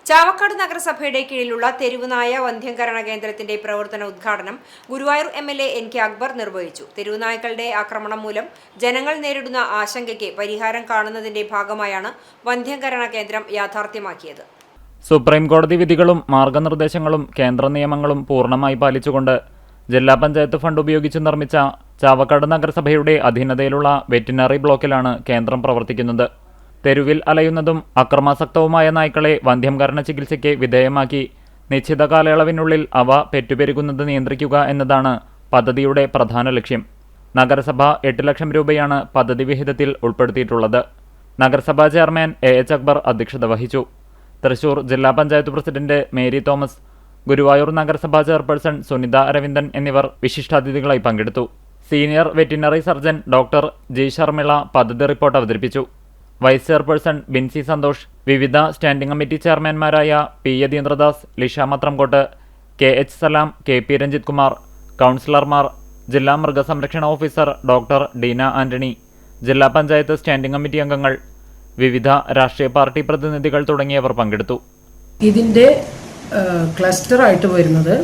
ചാവക്കാട് നഗരസഭയുടെ കീഴിലുള്ള തെരുവുനായ വന്ധ്യംകരണ കേന്ദ്രത്തിന്റെ പ്രവർത്തന ഉദ്ഘാടനം ഗുരുവായൂർ എംഎൽഎ എൻ.കെ. അക്ബർ നിർവഹിച്ചു. തെരുവുനായ്ക്കളുടെ ആക്രമണം മൂലം ജനങ്ങൾ നേരിടുന്ന ആശങ്കയ്ക്ക് പരിഹാരം കാണുന്നതിന്റെ ഭാഗമായാണ് വന്ധ്യംകരണ കേന്ദ്രം യാഥാർത്ഥ്യമാക്കിയത്. സുപ്രീം കോടതി വിധികളും മാർഗനിർദ്ദേശങ്ങളും കേന്ദ്ര നിയമങ്ങളും പൂർണ്ണമായി പാലിച്ചുകൊണ്ട് ജില്ലാ പഞ്ചായത്ത് ഫണ്ട് ഉപയോഗിച്ച് നിർമ്മിച്ച ചാവക്കാട് നഗരസഭയുടെ അധീനതയിലുള്ള വെറ്റിനറി ബ്ലോക്കിലാണ് കേന്ദ്രം പ്രവർത്തിക്കുന്നത്. തെരുവിൽ അലയുന്നതും അക്രമാസക്തവുമായ നായ്ക്കളെ വന്ധ്യംകരണ ചികിത്സയ്ക്ക് വിധേയമാക്കി നിശ്ചിത കാലയളവിനുള്ളിൽ അവ പെറ്റുപെരുകുന്നത് നിയന്ത്രിക്കുക എന്നതാണ് പദ്ധതിയുടെ പ്രധാന ലക്ഷ്യം. നഗരസഭ 8 ലക്ഷം രൂപയാണ് പദ്ധതി വിഹിതത്തിൽ ഉൾപ്പെടുത്തിയിട്ടുള്ളത്. നഗരസഭാ ചെയർമാൻ എ.എച്ച്. അക്ബർ അധ്യക്ഷത വഹിച്ചു. തൃശൂർ ജില്ലാ പഞ്ചായത്ത് പ്രസിഡന്റ് മേരി തോമസ്, ഗുരുവായൂർ നഗരസഭാ ചെയർപേഴ്സൺ സുനിത അരവിന്ദൻ എന്നിവർ വിശിഷ്ടാതിഥികളായി പങ്കെടുത്തു. Senior veterinary surgeon doctor G Sharmila പദ്ധതി റിപ്പോർട്ട് അവതരിപ്പിച്ചു. വൈസ് ചെയർപേഴ്സൺ ബിൻസി സന്തോഷ്, വിവിധ സ്റ്റാൻഡിംഗ് കമ്മിറ്റി ചെയർമാൻമാരായ P. Yatheendradas, Lisha Mathramkott, K H. Salam, K P. Ranjith Kumar, കൗൺസിലർമാർ, ജില്ലാ മൃഗസംരക്ഷണ ഓഫീസർ ഡോക്ടർ ഡീന ആന്റണി, ജില്ലാ പഞ്ചായത്ത് സ്റ്റാൻഡിംഗ് കമ്മിറ്റി അംഗങ്ങൾ, വിവിധ രാഷ്ട്രീയ പാർട്ടി പ്രതിനിധികൾ തുടങ്ങിയവർ പങ്കെടുത്തു. ഇതിന്റെ ക്ലസ്റ്ററായിട്ട് വരുന്നത്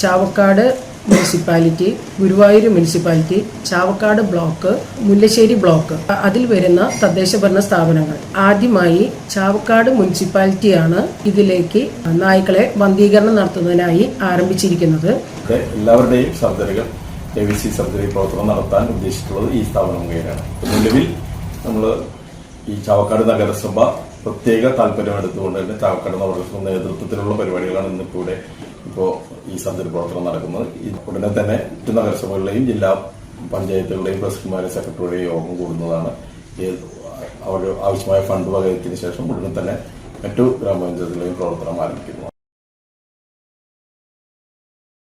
Chavakkad municipality, Guruvayur municipality, Chavakkad block, Mullassery block, അതിൽ വരുന്ന തദ്ദേശ ഭരണ സ്ഥാപനങ്ങൾ. ആദ്യമായി ചാവക്കാട് മുനിസിപ്പാലിറ്റിയാണ് ഇതിലേക്ക് നായ്ക്കളെ വന്ധീകരണം നടത്തുന്നതിനായി ആരംഭിച്ചിരിക്കുന്നത്. എല്ലാവരുടെയും സർജറികൾ AVC സർജറി പ്രവർത്തനം നടത്താൻ ഉദ്ദേശിച്ചിട്ടുള്ളത് ഈ സ്ഥാപനം മുഖേനയാണ്. നിലവിൽ നമ്മൾ ഈ ചാവക്കാട് നഗരസഭ പ്രത്യേക താല്പര്യമെടുത്തുകൊണ്ട് തന്നെ ചാവക്കാട് നഗരസഭ നേതൃത്വത്തിലുള്ള പരിപാടികളാണ് ഇന്നിപ്പോൾ ഈ സർജറി പ്രവർത്തനം നടക്കുന്നത്. ഉടനെ തന്നെ മറ്റു നഗരസഭകളിലെയും ജില്ലാ പഞ്ചായത്തുകളുടെയും പ്രസിഡന്റുമാരെയും സെക്രട്ടറിയുടെയും യോഗം കൂടുന്നതാണ്. അവർ ആവശ്യമായ ഫണ്ട് വകയത്തിന് ശേഷം ഉടനെ തന്നെ മറ്റു ഗ്രാമപഞ്ചായത്തുകളെയും പ്രവർത്തനം ആരംഭിക്കുന്നു.